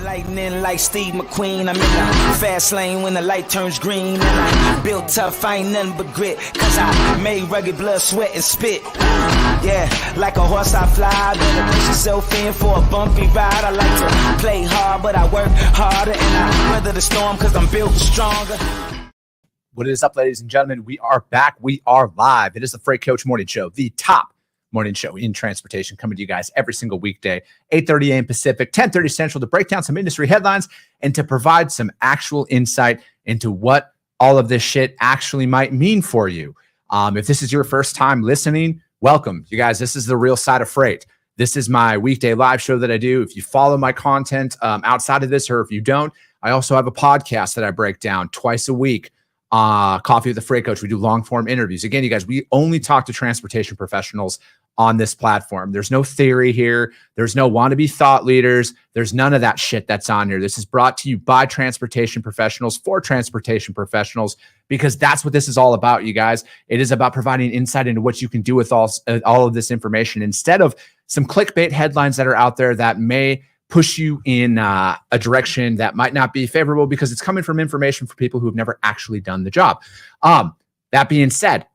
Lightning like Steve McQueen. I'm in the fast lane when the light turns green. And I built tough, I ain't nothing but grit. Cause I made rugged blood, sweat, and spit. Yeah, like a horse I fly. Better push yourself in for a bumpy ride. I like to play hard, but I work harder. And I weather the storm cause I'm built stronger. What is up, ladies and gentlemen? We are back. We are live. It is the Freight Coach Morning Show, the top morning show in transportation, coming to you guys every single weekday, 8:30 a.m. Pacific, 10:30 Central, to break down some industry headlines and to provide some actual insight into what all of this shit actually might mean for you. If this is your first time listening, welcome. You guys, this is the real side of freight. This is my weekday live show that I do. If you follow my content outside of this, or if you don't, I also have a podcast that I break down twice a week. Coffee with the Freight Coach. We do long form interviews. Again, you guys, we only talk to transportation professionals on this platform. There's no theory here. There's no wannabe thought leaders. There's none of that shit that's on here. This is brought to you by transportation professionals for transportation professionals, because that's what this is all about, you guys. It is about providing insight into what you can do with all of this information, instead of some clickbait headlines that are out there that may push you in a direction that might not be favorable, because it's coming from information for people who have never actually done the job. That being said,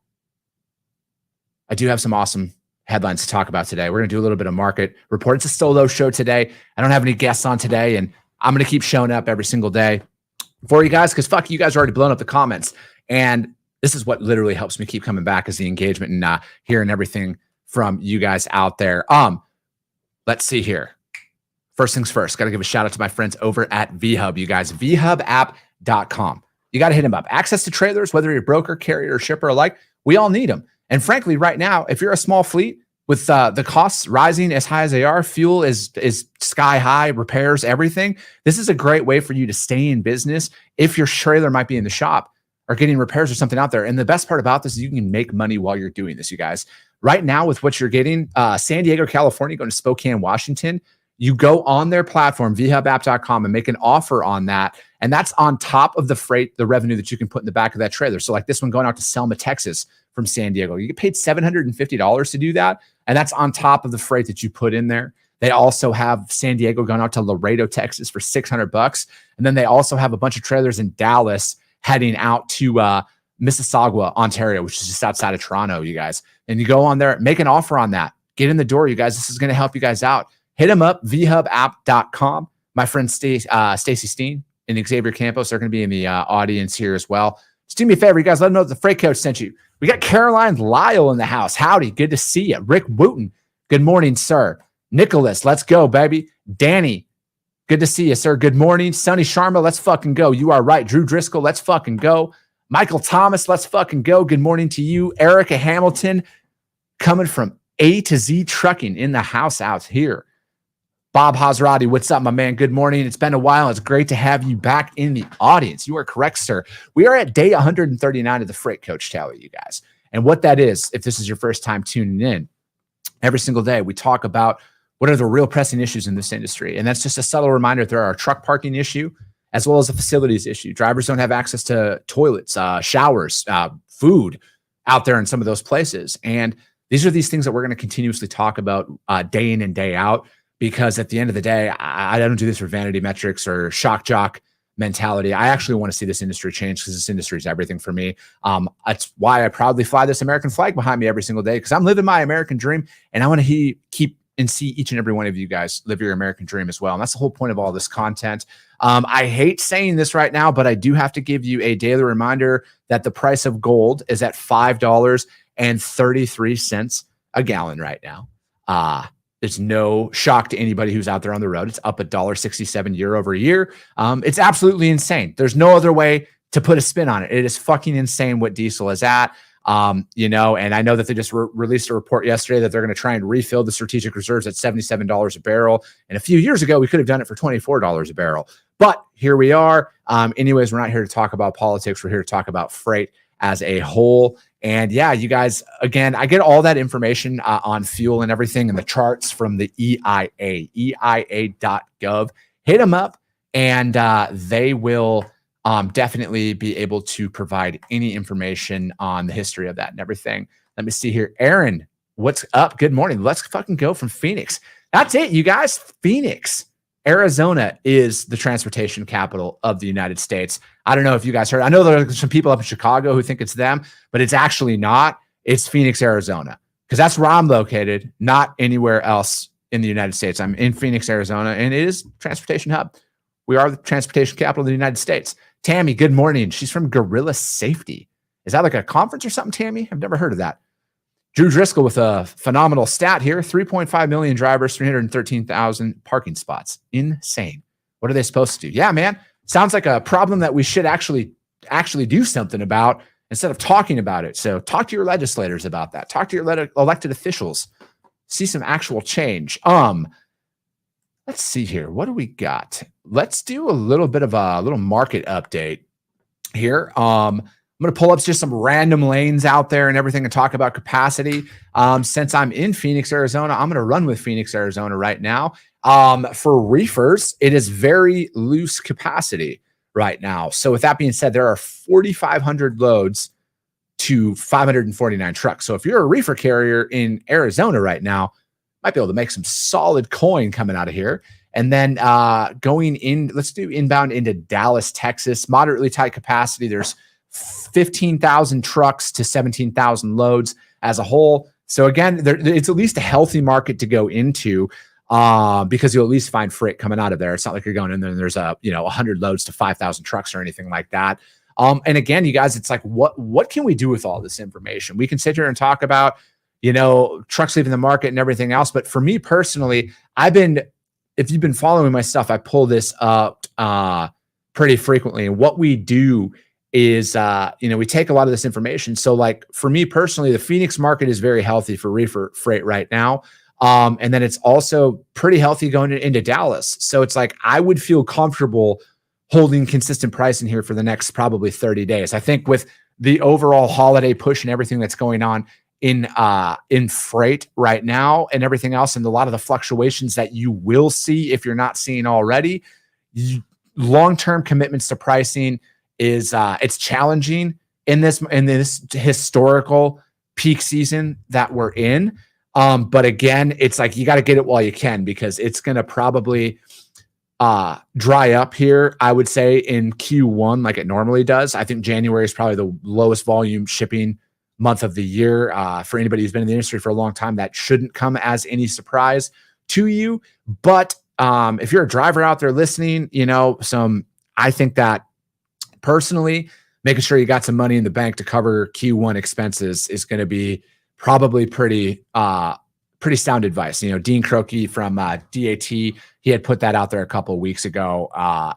I do have some awesome headlines to talk about today. We're going to do a little bit of market report. It's a solo show today. I don't have any guests on today, and I'm going to keep showing up every single day for you guys, because fuck, you guys are already blowing up the comments. And this is what literally helps me keep coming back, is the engagement and hearing everything from you guys out there. Let's see here. First things first, got to give a shout out to my friends over at VHub, you guys, vhubapp.com. You got to hit them up. Access to trailers, whether you're a broker, carrier, or shipper alike, we all need them. And frankly, right now, if you're a small fleet with the costs rising as high as they are, fuel is sky high, repairs, everything, this is a great way for you to stay in business if your trailer might be in the shop or getting repairs or something out there. And the best part about this is you can make money while you're doing this, you guys. Right now, with what you're getting, San Diego, California, going to Spokane, Washington, you go on their platform, vhubapp.com, and make an offer on that. And that's on top of the freight, the revenue that you can put in the back of that trailer. So like this one going out to Selma, Texas from San Diego, you get paid $750 to do that. And that's on top of the freight that you put in there. They also have San Diego going out to Laredo, Texas for $600. And then they also have a bunch of trailers in Dallas heading out to Mississauga, Ontario, which is just outside of Toronto, you guys. And you go on there, make an offer on that. Get in the door, you guys. This is going to help you guys out. Hit them up, vhubapp.com. My friend Stacy Steen and Xavier Campos are going to be in the audience here as well. Just do me a favor, you guys, let them know that the Freight Coach sent you. We got Caroline Lyle in the house. Howdy, good to see you. Rick Wooten, good morning, sir. Nicholas, let's go, baby. Danny, good to see you, sir. Good morning. Sonny Sharma, let's fucking go. You are right. Drew Driscoll, let's fucking go. Michael Thomas, let's fucking go. Good morning to you. Erica Hamilton, coming from A to Z Trucking in the house out here. Bob Hazrati, what's up, my man? Good morning. It's been a while. It's great to have you back in the audience. You are correct, sir. We are at day 139 of the Freight Coach Tally, you guys. And what that is, if this is your first time tuning in, every single day we talk about what are the real pressing issues in this industry. And that's just a subtle reminder. There are a truck parking issue as well as a facilities issue. Drivers don't have access to toilets, showers, food out there in some of those places. And these are these things that we're going to continuously talk about day in and day out. Because at the end of the day, I don't do this for vanity metrics or shock jock mentality. I actually want to see this industry change, because this industry is everything for me. That's why I proudly fly this American flag behind me every single day, because I'm living my American dream, and I want to keep and see each and every one of you guys live your American dream as well. And that's the whole point of all this content. I hate saying this right now, but I do have to give you a daily reminder that the price of gold is at $5.33 a gallon right now. There's no shock to anybody who's out there on the road. It's up $1.67 year over year. It's absolutely insane. There's no other way to put a spin on it. It is fucking insane what diesel is at. And I know that they just released a report yesterday that they're going to try and refill the strategic reserves at $77 a barrel. And a few years ago, we could have done it for $24 a barrel. But here we are. Anyways, we're not here to talk about politics. We're here to talk about freight as a whole. And yeah, you guys, again, I get all that information on fuel and everything and the charts from the EIA.gov. Hit them up, and they will definitely be able to provide any information on the history of that and everything. Let me see here. Aaron, what's up? Good morning. Let's fucking go from Phoenix. That's it, you guys. Phoenix. Arizona is the transportation capital of the United States. I don't know if you guys heard. I know there are some people up in Chicago who think it's them, but it's actually not. It's Phoenix, Arizona, because that's where I'm located, not anywhere else in the United States. I'm in Phoenix, Arizona, and it is transportation hub. We are the transportation capital of the United States. Tammy, good morning. She's from Gorilla Safety. Is that like a conference or something, Tammy? I've never heard of that. Drew Driscoll with a phenomenal stat here. 3.5 million drivers, 313,000 parking spots. Insane. What are they supposed to do? Yeah, man. Sounds like a problem that we should actually do something about instead of talking about it. So talk to your legislators about that. Talk to your elected officials. See some actual change. Let's see here. What do we got? Let's do a little bit of a little market update here. I'm going to pull up just some random lanes out there and everything and talk about capacity. Since I'm in Phoenix, Arizona, I'm going to run with Phoenix, Arizona right now. For reefers, it is very loose capacity right now. So with that being said, there are 4,500 loads to 549 trucks. So if you're a reefer carrier in Arizona right now, might be able to make some solid coin coming out of here. And then going in, let's do inbound into Dallas, Texas, moderately tight capacity. There's 15,000 trucks to 17,000 loads as a whole. So again, it's at least a healthy market to go into because you'll at least find freight coming out of there. It's not like you're going in there and there's 100 loads to 5,000 trucks or anything like that. And again, you guys, it's like, what can we do with all this information? We can sit here and talk about, trucks leaving the market and everything else. But for me personally, if you've been following my stuff, I pull this up pretty frequently. And what we do is, we take a lot of this information. So like for me personally, the Phoenix market is very healthy for reefer freight right now. And then it's also pretty healthy going into Dallas. So it's like, I would feel comfortable holding consistent pricing here for the next probably 30 days. I think with the overall holiday push and everything that's going on in freight right now and everything else, and a lot of the fluctuations that you will see if you're not seeing already, long-term commitments to pricing is it's challenging in this historical peak season that we're in. But again, it's like you got to get it while you can, because it's going to probably dry up here, I would say, in Q1 like it normally does. I think January is probably the lowest volume shipping month of the year. For anybody who's been in the industry for a long time, that shouldn't come as any surprise to you. But if you're a driver out there listening, I think that personally, making sure you got some money in the bank to cover Q1 expenses is going to be probably pretty sound advice. Dean Croakey from DAT, he had put that out there a couple of weeks ago,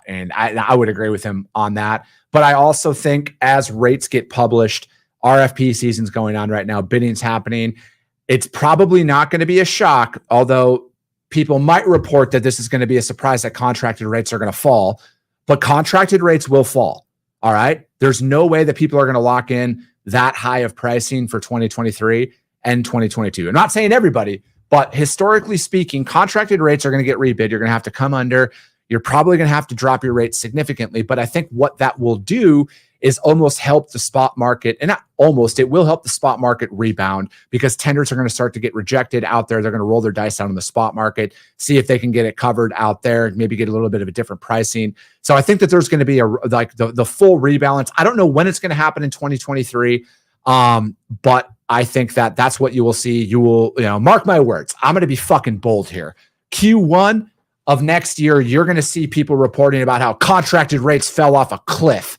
and I would agree with him on that. But I also think as rates get published, RFP season's going on right now, bidding's happening. It's probably not going to be a shock, although people might report that this is going to be a surprise that contracted rates are going to fall, but contracted rates will fall. All right. There's no way that people are going to lock in that high of pricing for 2023 and 2022. I'm not saying everybody, but historically speaking, contracted rates are going to get rebid. You're going to have to come under. You're probably going to have to drop your rates significantly. But I think what that will do is almost help the spot market, and not almost, it will help the spot market rebound, because tenders are going to start to get rejected out there. They're going to roll their dice down in the spot market, see if they can get it covered out there, maybe get a little bit of a different pricing. So I think that there's going to be the full rebalance. I don't know when it's going to happen in 2023, but I think that that's what you will see. You will, mark my words. I'm going to be fucking bold here. Q1 of next year, you're going to see people reporting about how contracted rates fell off a cliff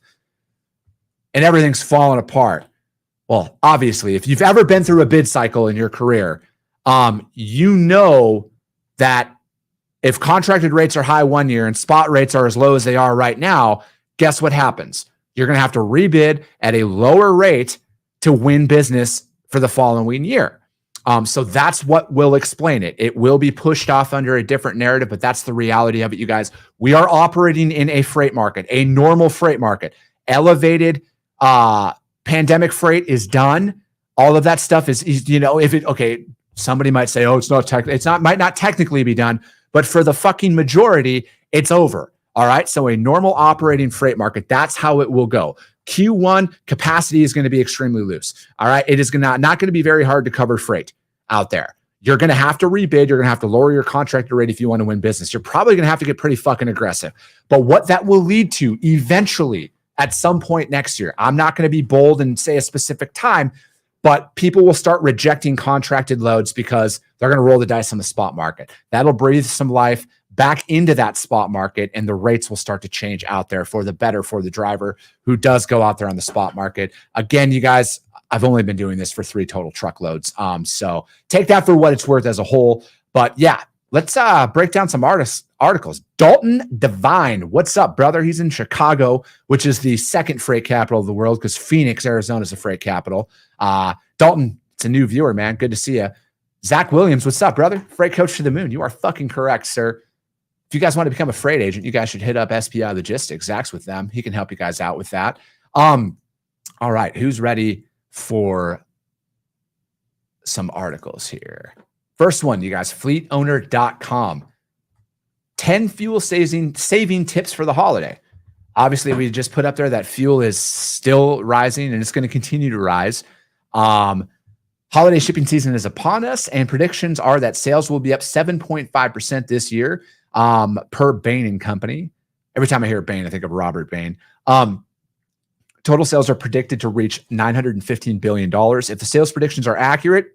and everything's falling apart. Well, obviously, if you've ever been through a bid cycle in your career, you know that if contracted rates are high one year and spot rates are as low as they are right now, guess what happens? You're going to have to rebid at a lower rate to win business for the following year. So that's what will explain it. It will be pushed off under a different narrative, but that's the reality of it, you guys. We are operating in a freight market, a normal freight market. Elevated pandemic freight is done. All of that stuff is somebody might say, oh, might not technically be done, but for the fucking majority, it's over. All right. So a normal operating freight market, that's how it will go. Q1 capacity is going to be extremely loose. All right. It is not going to be very hard to cover freight out there. you're going to have to rebid. You're going to have to lower your contractor rate if you want to win business. You're probably going to have to get pretty fucking aggressive. But what that will lead to eventually at some point next year, I'm not going to be bold and say a specific time, but people will start rejecting contracted loads because they're going to roll the dice on the spot market. That'll breathe some life back into that spot market, and the rates will start to change out there for the better for the driver who does go out there on the spot market. Again, you guys, I've only been doing this for 3 total truckloads. So take that for what it's worth as a whole. But yeah, let's break down some articles. Dalton Devine, what's up, brother? He's in Chicago, which is the second freight capital of the world because Phoenix, Arizona is a freight capital. Dalton, it's a new viewer, man. Good to see you. Zach Williams, what's up, brother? Freight coach to the moon. You are fucking correct, sir. If you guys want to become a freight agent, you guys should hit up SPI Logistics. Zach's with them. He can help you guys out with that. All right, who's ready for some articles here? First one, you guys, fleetowner.com. 10 fuel saving tips for the holiday. Obviously, we just put up there that fuel is still rising and it's going to continue to rise. Holiday shipping season is upon us, and predictions are that sales will be up 7.5% this year per Bain & Company. Every time I hear Bain, I think of Robert Bain. Total sales are predicted to reach $915 billion. If the sales predictions are accurate,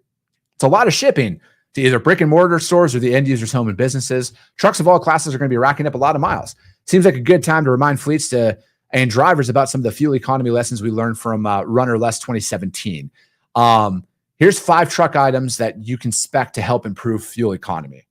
it's a lot of shipping to either brick and mortar stores or the end users' home and businesses. Trucks of all classes are going to be racking up a lot of miles. Seems like a good time to remind fleets and drivers about some of the fuel economy lessons we learned from Runner Less 2017. Here's 5 truck items that you can spec to help improve fuel economy.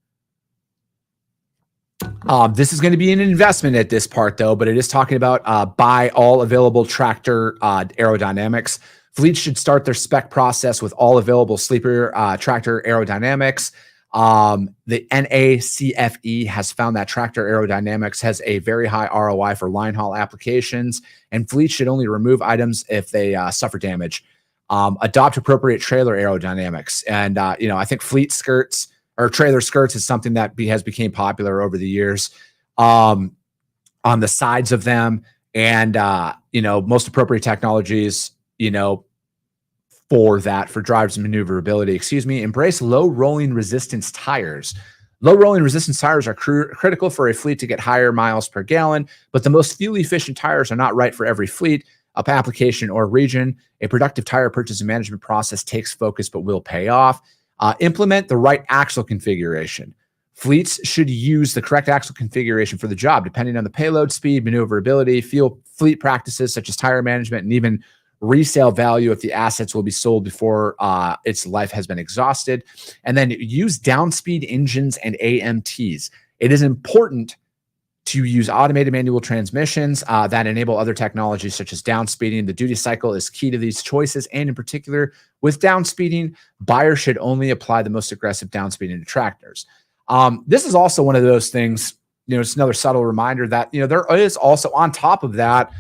This is going to be an investment at this part, though, but it is talking about buy all available tractor aerodynamics. Fleets should start their spec process with all available sleeper tractor aerodynamics. The NACFE has found that tractor aerodynamics has a very high ROI for line haul applications, and fleets should only remove items if they suffer damage. Adopt appropriate trailer aerodynamics. And, I think fleet skirts or trailer skirts is something that has become popular over the years on the sides of them. And, most appropriate technologies, for drivers and maneuverability, embrace low rolling resistance tires. Low rolling resistance tires are critical for a fleet to get higher miles per gallon, but the most fuel efficient tires are not right for every fleet, application, or region. A productive tire purchase and management process takes focus but will pay off. Implement the right axle configuration. Fleets should use the correct axle configuration for the job, depending on the payload speed, maneuverability, fleet practices such as tire management, and even resale value if the assets will be sold before its life has been exhausted. And then use downspeed engines and AMTs. It is important to use automated manual transmissions that enable other technologies such as downspeeding. The duty cycle is key to these choices, and in particular, with downspeeding, buyers should only apply the most aggressive downspeeding to tractors. This is also one of those things, it's another subtle reminder that, there is also on top of that,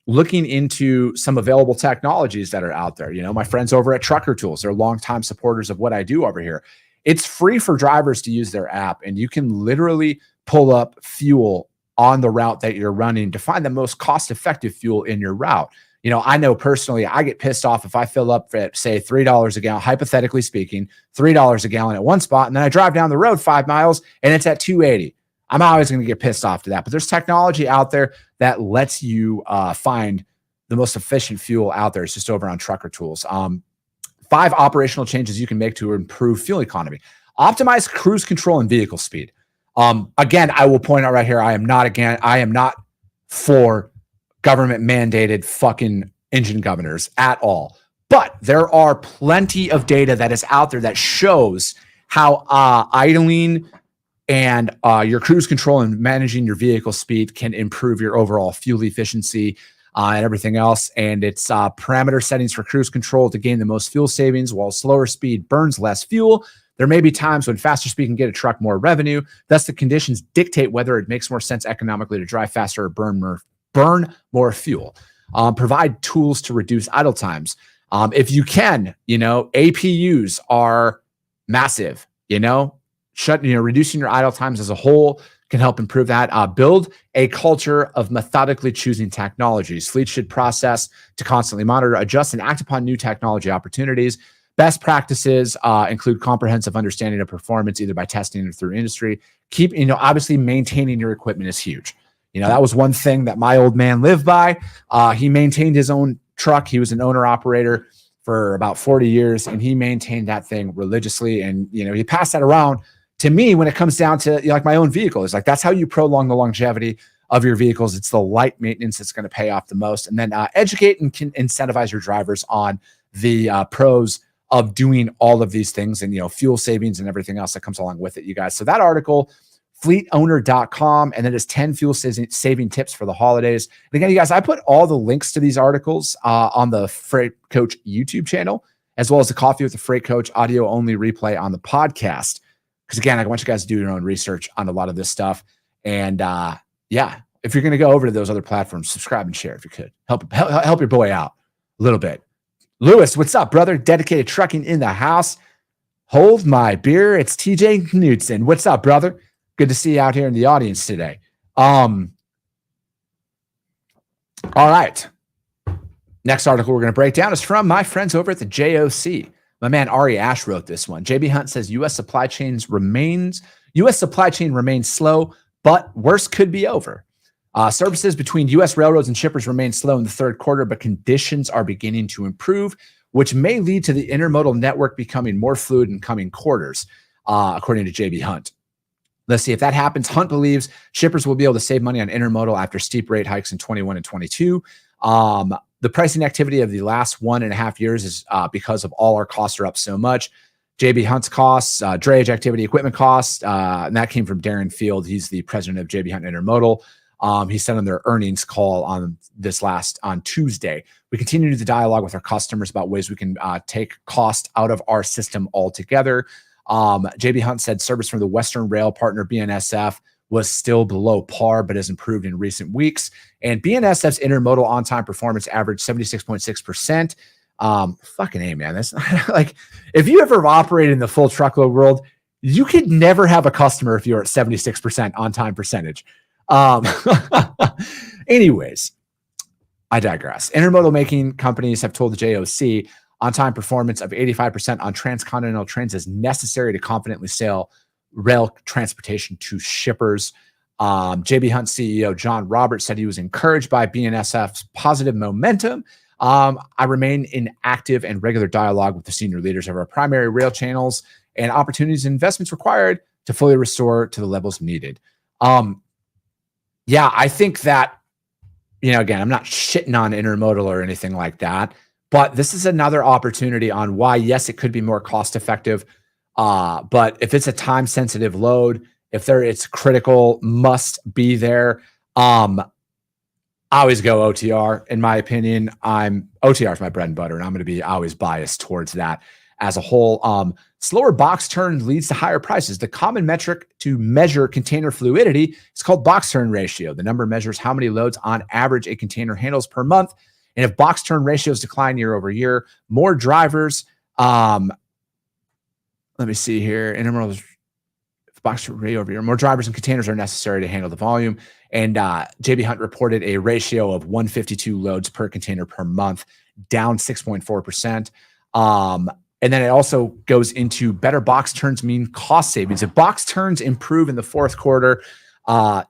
looking into some available technologies that are out there. My friends over at Trucker Tools, they're longtime supporters of what I do over here. It's free for drivers to use their app, and you can literally pull up fuel on the route that you're running to find the most cost-effective fuel in your route. I know personally, I get pissed off if I fill up at, say, $3 a gallon, hypothetically speaking, $3 a gallon at one spot, and then I drive down the road 5 miles and it's at $2.80. I'm always going to get pissed off to that. But there's technology out there that lets you find the most efficient fuel out there. It's just over on Trucker Tools. 5 operational changes you can make to improve fuel economy. Optimize cruise control and vehicle speed. Again, I will point out right here, I am not for government mandated fucking engine governors at all. But there are plenty of data that is out there that shows how idling and your cruise control and managing your vehicle speed can improve your overall fuel efficiency and everything else. And it's parameter settings for cruise control to gain the most fuel savings, while slower speed burns less fuel. There may be times when faster speed can get a truck more revenue. Thus, the conditions dictate whether it makes more sense economically to drive faster or burn more fuel. Provide tools to reduce idle times. If you can, APUs are massive, reducing your idle times as a whole can help improve that. Build a culture of methodically choosing technologies. Fleets should process to constantly monitor, adjust, and act upon new technology opportunities. Best practices include comprehensive understanding of performance, either by testing or through industry. Obviously maintaining your equipment is huge. That was one thing that my old man lived by. He maintained his own truck. He was an owner operator for about 40 years, and he maintained that thing religiously. And, he passed that around to me when it comes down to like my own vehicle. It's like, that's how you prolong the longevity of your vehicles. It's the light maintenance that's going to pay off the most. And then educate and can incentivize your drivers on the pros of doing all of these things and, fuel savings and everything else that comes along with it, you guys. So that article, fleetowner.com, and then it's 10 fuel saving tips for the holidays. And again, you guys, I put all the links to these articles on the Freight Coach YouTube channel, as well as the Coffee with the Freight Coach audio only replay on the podcast. Because again, I want you guys to do your own research on a lot of this stuff. And if you're going to go over to those other platforms, subscribe and share if you could. Help your boy out a little bit. Lewis, what's up, brother? Dedicated Trucking in the house. Hold my beer. It's TJ Knudsen. What's up, brother? Good to see you out here in the audience today. All right. Next article we're going to break down is from my friends over at the JOC. My man Ari Ash wrote this one. JB Hunt says U.S. supply chain remains slow, but worse could be over. Services between U.S. railroads and shippers remain slow in the third quarter, but conditions are beginning to improve, which may lead to the intermodal network becoming more fluid in coming quarters, according to JB Hunt. Let's see if that happens. Hunt believes shippers will be able to save money on intermodal after steep rate hikes in 21 and 22. The pricing activity of the last 1.5 years is because of all our costs are up so much. JB Hunt's costs, drayage activity, equipment costs, and that came from Darren Field. He's the president of JB Hunt Intermodal. He said on their earnings call on Tuesday, we continue the dialogue with our customers about ways we can take cost out of our system altogether. JB Hunt said service from the Western rail partner BNSF was still below par, but has improved in recent weeks. And BNSF's intermodal on-time performance averaged 76.6%. Fucking A, man. That's like, if you ever operated in the full truckload world, you could never have a customer if you're at 76% on-time percentage. Anyways, I digress. Intermodal making companies have told the JOC on-time performance of 85% on transcontinental trains is necessary to confidently sell rail transportation to shippers. JB Hunt CEO John Roberts said he was encouraged by BNSF's positive momentum. I remain in active and regular dialogue with the senior leaders of our primary rail channels and opportunities and investments required to fully restore to the levels needed. I think that, again, I'm not shitting on intermodal or anything like that, but this is another opportunity on why, yes, it could be more cost effective. But if it's a time sensitive load, if it's critical, must be there. I always go OTR. In my opinion, OTR is my bread and butter, and I'm going to be always biased towards that as a whole. Slower box turn leads to higher prices. The common metric to measure container fluidity is called box turn ratio. The number measures how many loads on average a container handles per month. And if box turn ratios decline year over year, more drivers, let me see here. Intermodal box turn rate over year, more drivers and containers are necessary to handle the volume. And JB Hunt reported a ratio of 152 loads per container per month, down 6.4%. And then it also goes into better box turns mean cost savings. If box turns improve in the fourth quarter,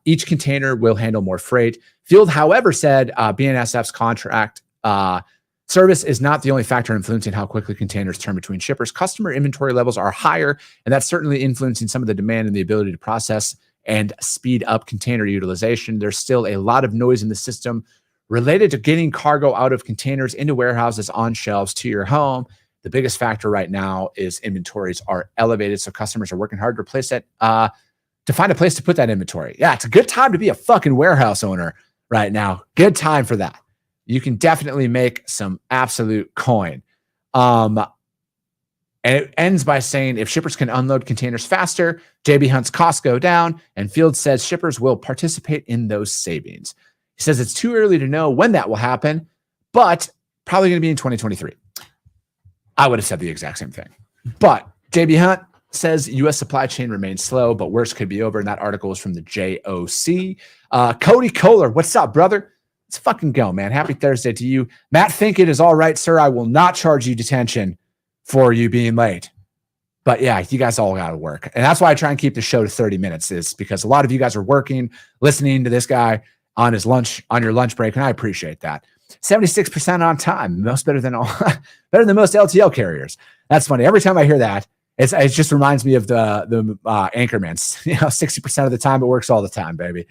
each container will handle more freight. Field, however, said BNSF's contract service is not the only factor influencing how quickly containers turn between shippers. Customer inventory levels are higher, and that's certainly influencing some of the demand and the ability to process and speed up container utilization. There's still a lot of noise in the system related to getting cargo out of containers into warehouses, on shelves, to your home. The biggest factor right now is inventories are elevated, so customers are working hard to replace that, to find a place to put that inventory. Yeah, it's a good time to be a fucking warehouse owner right now. Good time for that. You can definitely make some absolute coin. And it ends by saying if shippers can unload containers faster, JB Hunt's costs go down, and Field says shippers will participate in those savings. He says it's too early to know when that will happen, but probably going to be in 2023. I would have said the exact same thing. But JB Hunt says U.S. supply chain remains slow, but worse could be over. And that article is from the JOC. Cody Kohler, what's up, brother? Let's fucking go, man. Happy Thursday to you. Matt Finkett is all right, sir. I will not charge you detention for you being late. But yeah, you guys all got to work. And that's why I try and keep the show to 30 minutes, is because a lot of you guys are working, listening to this guy on his lunch, on your lunch break. And I appreciate that. 76% on time, better than most LTL carriers. That's funny. Every time I hear that, it just reminds me of the Anchormans. 60% of the time it works all the time, baby.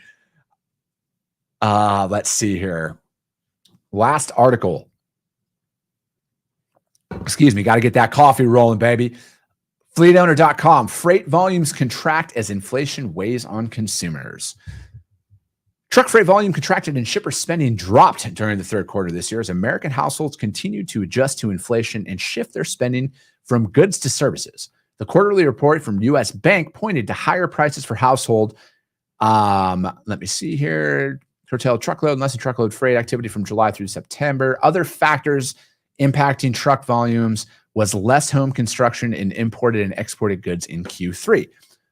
Let's see here. Last article. Excuse me. Got to get that coffee rolling, baby. Fleetowner.com. Freight volumes contract as inflation weighs on consumers. Truck freight volume contracted and shipper spending dropped during the third quarter this year as American households continued to adjust to inflation and shift their spending from goods to services. The quarterly report from U.S. Bank pointed to higher prices for household. Let me see here. Curtailed truckload and less than truckload freight activity from July through September. Other factors impacting truck volumes was less home construction and imported and exported goods in Q3.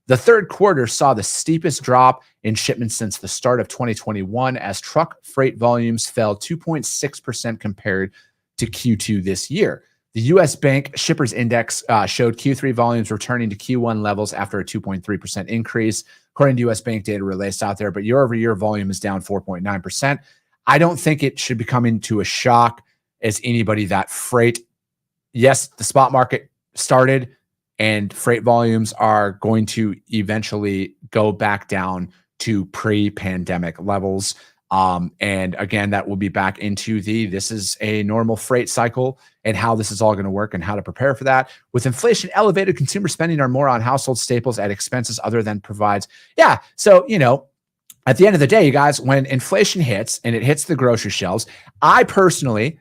The third quarter saw the steepest drop in shipments since the start of 2021 as truck freight volumes fell 2.6% compared to Q2 this year. The U.S. Bank Shippers Index showed Q3 volumes returning to Q1 levels after a 2.3% increase, according to U.S. Bank data released out there. But year-over-year volume is down 4.9%. I don't think it should be coming to a shock as anybody that freight, yes, the spot market started and freight volumes are going to eventually go back down to pre-pandemic levels. And again, that will be back into this is a normal freight cycle and how this is all going to work and how to prepare for that. With inflation elevated, consumer spending are more on household staples at expenses other than provides. Yeah. So, at the end of the day, you guys, when inflation hits and it hits the grocery shelves, I personally,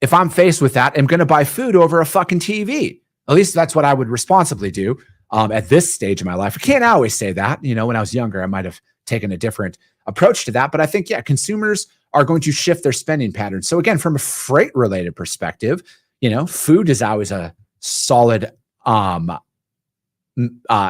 if I'm faced with that, am going to buy food over a fucking TV. At least that's what I would responsibly do at this stage of my life. I can't always say that. When I was younger, I might have taken a different approach to that. But I think, consumers are going to shift their spending patterns. So again, from a freight related perspective, food is always a solid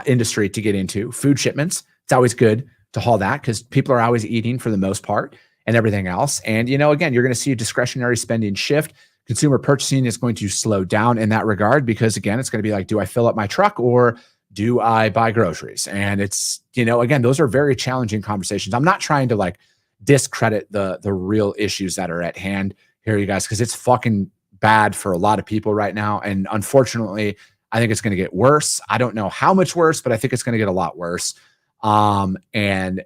industry to get into. Food shipments, it's always good to haul that because people are always eating for the most part and everything else. And, again, you're going to see a discretionary spending shift. Consumer purchasing is going to slow down in that regard because, again, it's going to be like, do I fill up my truck or do I buy groceries? And it's, again, those are very challenging conversations. I'm not trying to discredit the real issues that are at hand here, you guys, because it's fucking bad for a lot of people right now. And unfortunately, I think it's going to get worse. I don't know how much worse, but I think it's going to get a lot worse. And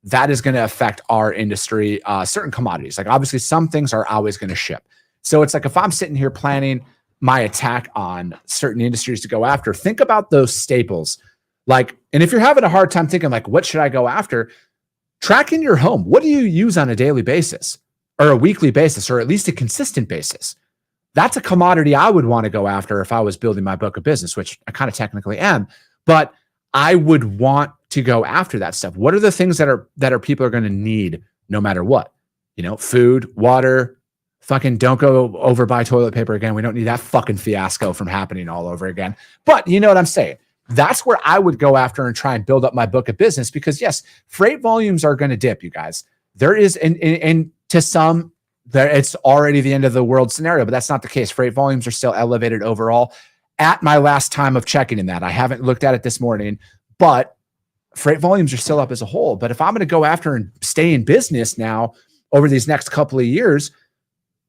that is going to affect our industry, certain commodities. Like obviously some things are always going to ship. So it's like if I'm sitting here planning my attack on certain industries to go after, think about those staples. And if you're having a hard time thinking what should I go after? Track in your home. What do you use on a daily basis or a weekly basis, or at least a consistent basis? That's a commodity I would want to go after if I was building my book of business, which I kind of technically am, but I would want to go after that stuff. What are the things that people are going to need no matter what? Food, water. Fucking don't go over buy toilet paper again. We don't need that fucking fiasco from happening all over again. But you know what I'm saying? That's where I would go after and try and build up my book of business because yes, freight volumes are going to dip, you guys. There is, and to some, it's already the end of the world scenario, but that's not the case. Freight volumes are still elevated overall. At my last time of checking in that, I haven't looked at it this morning, but freight volumes are still up as a whole. But if I'm going to go after and stay in business now over these next couple of years,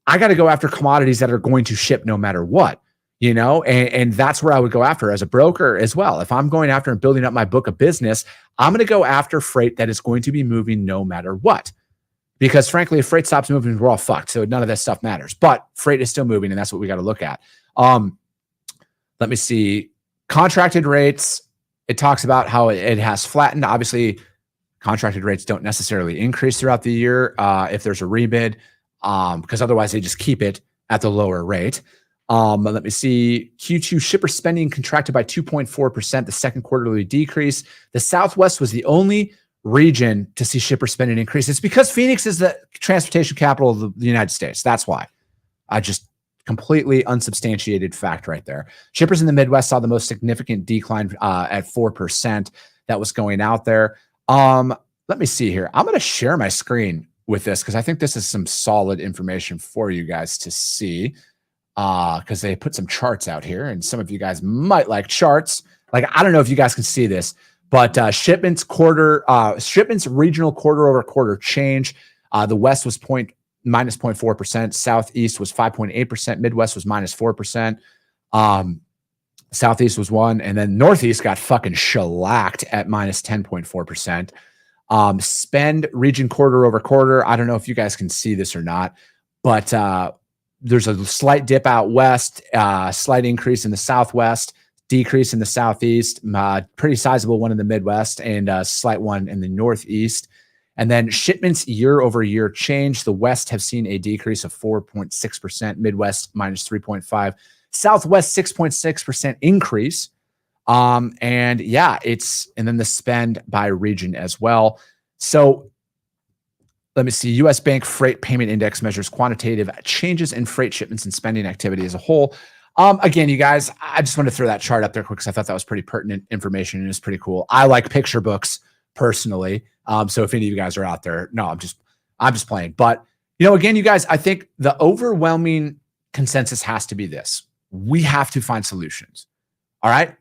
I got to go after commodities that are going to ship no matter what, and that's where I would go after as a broker as well. If I'm going after and building up my book of business, I'm going to go after freight that is going to be moving no matter what. Because frankly, if freight stops moving, we're all fucked. So none of that stuff matters, but freight is still moving and that's what we got to look at. Let me see. Contracted rates. It talks about how it has flattened. Obviously, contracted rates don't necessarily increase throughout the year if there's a rebid. Because otherwise they just keep it at the lower rate. Let me see. Q2 shipper spending contracted by 2.4%, the second quarterly decrease. The Southwest was the only region to see shipper spending increase. It's because Phoenix is the transportation capital of the United States. That's why. I just completely unsubstantiated fact right there. Shippers in the Midwest saw the most significant decline at 4% that was going out there. Let me see here. I'm going to share my screen with this because I think this is some solid information for you guys to see. because they put some charts out here, and some of you guys might like charts. Like, I don't know if you guys can see this, but shipments regional quarter over quarter change. The West was minus 0.4%, Southeast was 5.8%, Midwest was minus 4%, Southeast was 1%, and then Northeast got fucking shellacked at minus 10.4%. Spend region quarter over quarter. I don't know if you guys can see this or not, but there's a slight dip out West, slight increase in the Southwest, decrease in the Southeast, pretty sizable one in the Midwest, and a slight one in the Northeast. And then shipments year over year change. The West have seen a decrease of 4.6%, Midwest minus 3.5%, Southwest 6.6% increase. And then the spend by region as well. So let me see. U.S. Bank Freight Payment Index measures quantitative changes in freight shipments and spending activity as a whole. Again, you guys, I just want to throw that chart up there quick because I thought that was pretty pertinent information and it's pretty cool. I like picture books personally. So if any of you guys are out there, no, I'm just playing. But again, you guys, I think the overwhelming consensus has to be this: we have to find solutions. All right.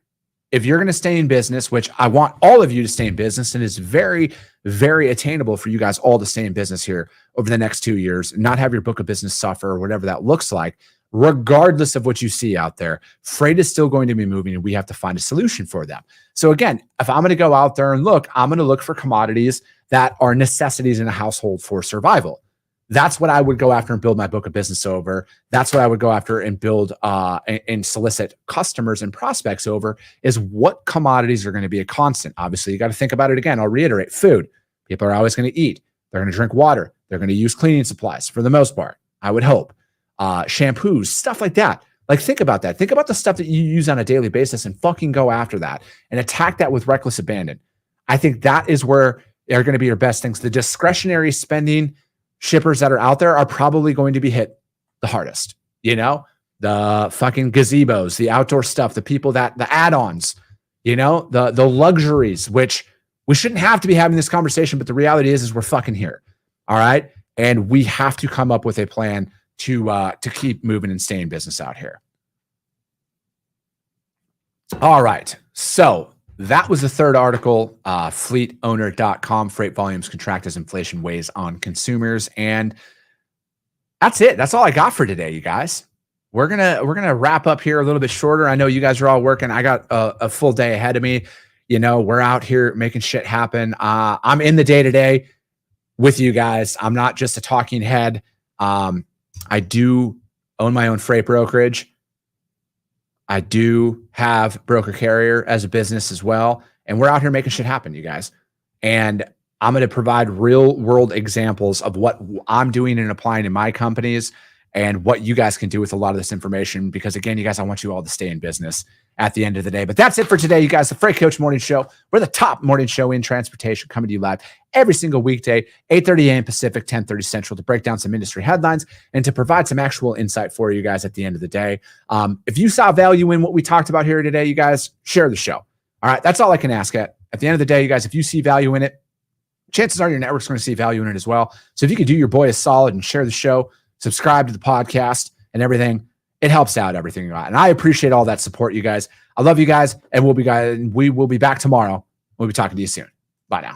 If you're going to stay in business, which I want all of you to stay in business, and it's very, very attainable for you guys all to stay in business here over the next 2 years, not have your book of business suffer or whatever that looks like, regardless of what you see out there, freight is still going to be moving and we have to find a solution for them. So again, if I'm going to go out there and look, I'm going to look for commodities that are necessities in a household for survival. That's what I would go after and build my book of business over. That's what I would go after and build and solicit customers and prospects over, is what commodities are going to be a constant. Obviously, you got to think about it again. I'll reiterate: food. People are always going to eat. They're going to drink water. They're going to use cleaning supplies for the most part, I would hope. Shampoos, stuff like that. Like, think about that. Think about the stuff that you use on a daily basis and fucking go after that and attack that with reckless abandon. I think that is where are going to be your best things. The discretionary spending shippers that are out there are probably going to be hit the hardest. The fucking gazebos, the outdoor stuff, the people the add-ons, the luxuries, which we shouldn't have to be having this conversation, but the reality is we're fucking here. All right. And we have to come up with a plan to keep moving and stay in business out here. All right. So that was the third article, fleetowner.com, freight volumes contract as inflation weighs on consumers. And that's it. That's all I got for today, you guys. We're gonna wrap up here a little bit shorter. I know you guys are all working. I got a full day ahead of me. We're out here making shit happen. I'm in the day-to-day with you guys. I'm not just a talking head. I do own my own freight brokerage. I do have broker carrier as a business as well. And we're out here making shit happen, you guys. And I'm going to provide real world examples of what I'm doing and applying in my companies and what you guys can do with a lot of this information. Because again, you guys, I want you all to stay in business at the end of the day. But that's it for today, you guys. The Freight Coach Morning Show. We're the top morning show in transportation, coming to you live every single weekday, 8:30 a.m. Pacific, 10:30 Central, to break down some industry headlines and to provide some actual insight for you guys at the end of the day. If you saw value in what we talked about here today, you guys, share the show. All right, that's all I can ask at the end of the day, you guys. If you see value in it, chances are your network's going to see value in it as well. So if you could do your boy a solid and share the show, subscribe to the podcast and everything, it helps out everything. And I appreciate all that support, you guys. I love you guys, and we will be back tomorrow. We'll be talking to you soon. Bye now.